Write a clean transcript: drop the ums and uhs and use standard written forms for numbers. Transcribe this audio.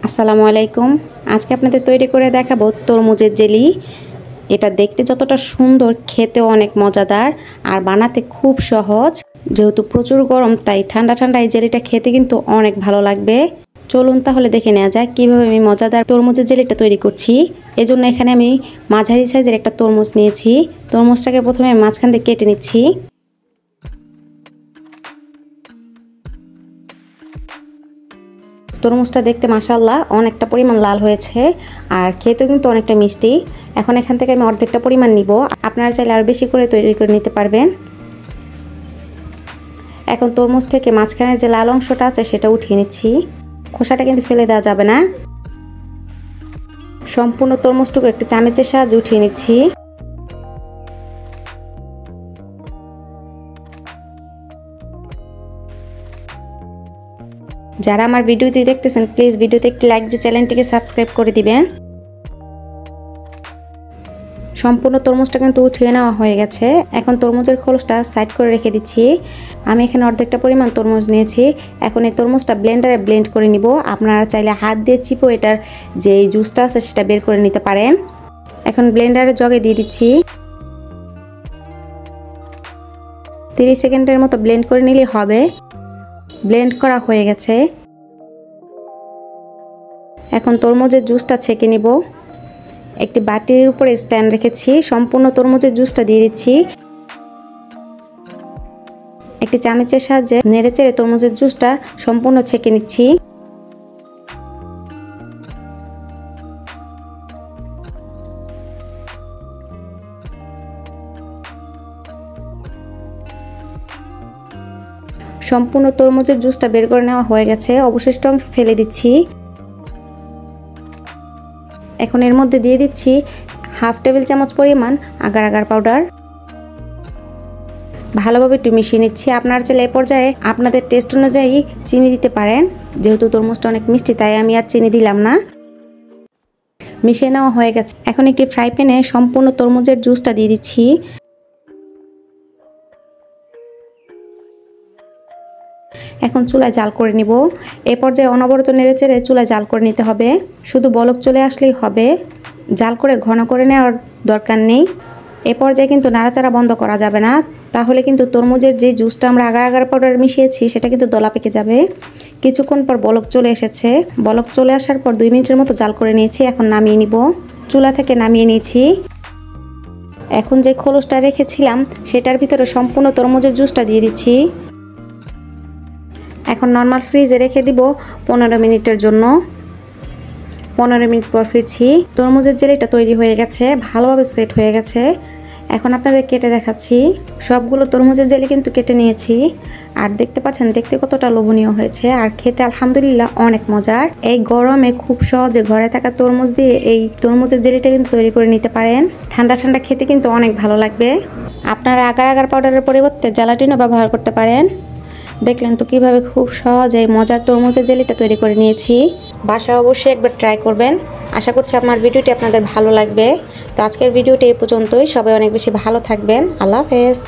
আসসালামু আলাইকুম। আজকে আপনাদের তৈরি করে দেখাবো তরমুজের জেলি। এটা দেখতে যতটা সুন্দর, খেতেও অনেক মজাদার আর বানাতে খুব সহজ। যেহেতু প্রচুর গরম, তাই ঠান্ডা ঠান্ডা এই জেলিটা খেতে কিন্তু অনেক ভালো লাগবে। চলুন তাহলে দেখে নেওয়া যাক কীভাবে আমি মজাদার তরমুজের জেলিটা তৈরি করছি। এজন্য এখানে আমি মাঝারি সাইজের একটা তরমুজ নিয়েছি। তরমুজটাকে প্রথমে মাঝখান দিয়ে কেটে নিচ্ছি। তরমুজটা দেখতে মাশাআল্লাহ অনেকটা পরিমাণ লাল হয়েছে আর খেতেও কিন্তু অনেকটা মিষ্টি। এখন এখান থেকে আমি অর্ধেকটা পরিমাণ নিব, আপনারা চাইলে আরও বেশি করে তৈরি করে নিতে পারবেন। এখন তরমুজ থেকে মাঝখানের যে লাল অংশটা আছে সেটা উঠিয়ে নিচ্ছি। খোসাটা কিন্তু ফেলে দেওয়া যাবে না। সম্পূর্ণ তরমুজটুকু একটু চামচের সাহায্যে উঠিয়ে নিচ্ছি। যারা আমার ভিডিওটি দেখতেছেন প্লিজ ভিডিওতে একটি লাইক দিয়ে চ্যানেলটিকে সাবস্ক্রাইব করে দিবেন। সম্পূর্ণ তরমুজটা কিন্তু উঠিয়ে নেওয়া হয়ে গেছে। এখন তরমুজের খোলসটা সাইড করে রেখে দিচ্ছি। আমি এখানে অর্ধেকটা পরিমাণ তরমুজ নিয়েছি। এখন এই তরমুজটা ব্লেন্ডারে ব্লেন্ড করে নিব। আপনারা চাইলে হাত দিয়ে চিপো এটার যে জুসটা আছে সেটা বের করে নিতে পারেন। এখন ব্লেন্ডারে জগে দিয়ে দিচ্ছি। 30 সেকেন্ডের মতো ব্লেন্ড করে নিলেই হবে। ব্লেন্ড করা হয়ে গেছে। এখন তরমুজের জুসটা ছেঁকে নিব। একটি বাটির উপরে স্ট্যান্ড রেখেছি। সম্পূর্ণ তরমুজের জুসটা দিয়ে দিচ্ছি। একটি চামচের সাহায্যে নেড়েচেড়ে তরমুজের জুসটা সম্পূর্ণ ছেঁকে নিচ্ছি। সম্পূর্ণ তরমুজের জুসটা বের করে নেওয়া হয়ে গেছে। অবশিষ্ট অংশ ফেলে দিচ্ছি। এখন এর মধ্যে দিয়ে দিচ্ছি হাফ টেবিল চামচ পরিমাণ আগার আগার পাউডার। ভালোভাবে একটু মিশিয়ে নিচ্ছি। আপনারা চাইলে এই পর্যায়ে আপনাদের টেস্ট অনুযায়ী চিনি দিতে পারেন। যেহেতু তরমুজটা অনেক মিষ্টি তাই আমি আর চিনি দিলাম না। মিশিয়ে নেওয়া হয়ে গেছে। এখন একটি ফ্রাই প্যানে সম্পূর্ণ তরমুজের জুসটা দিয়ে দিচ্ছি। এখন চুলায় জাল করে নিব। এই পর্যায়ে অনবরত নেড়েচেড়ে চুলায় জাল করে নিতে হবে। শুধু বলক চলে আসলেই হবে, জাল করে ঘন করে নেওয়ার দরকার নেই। এ পর্যায়ে কিন্তু নাড়াচাড়া বন্ধ করা যাবে না, তাহলে কিন্তু তরমুজের যে জুসটা আমরা আগার আগার পাউডার মিশিয়েছি সেটা কিন্তু দলা পেকে যাবে। কিছুক্ষণ পর বলক চলে এসেছে। বলক চলে আসার পর 2 মিনিটের মতো জাল করে নিয়েছি। এখন নামিয়ে নিব। চুলা থেকে নামিয়ে নিয়েছি। এখন যে খোলসটা রেখেছিলাম সেটার ভিতরে সম্পূর্ণ তরমুজের জুসটা দিয়ে দিচ্ছি। এখন নর্মাল ফ্রিজে রেখে দিব 15 মিনিটের জন্য। 15 মিনিট পর ফিরছি। তরমুজের জেলিটা তৈরি হয়ে গেছে, ভালোভাবে সেট হয়ে গেছে। এখন আপনাদের কেটে দেখাচ্ছি। সবগুলো তরমুজের জেলি কিন্তু কেটে নিয়েছি। আর দেখতে পাচ্ছেন দেখতে কতটা লোভনীয় হয়েছে আর খেতে আলহামদুলিল্লাহ অনেক মজার। এই গরমে খুব সহজে ঘরে থাকা তরমুজ দিয়ে এই তরমুজের জেলিটা কিন্তু তৈরি করে নিতে পারেন। ঠান্ডা ঠান্ডা খেতে কিন্তু অনেক ভালো লাগবে। আপনারা আগার আগার পাউডারের পরিবর্তে জেলাটিনও ব্যবহার করতে পারেন। দেখলেন তো কিভাবে খুব সহজে মজার তরমুজের জেলিটা তৈরি করে নিয়েছি। বাসায় অবশ্যই একবার ট্রাই করবেন। আশা করছি আমার ভিডিওটি আপনাদের ভালো লাগবে। তো আজকের ভিডিওটি এই পর্যন্তই। সবাই অনেক বেশি ভালো থাকবেন। আল্লাহ হাফেজ।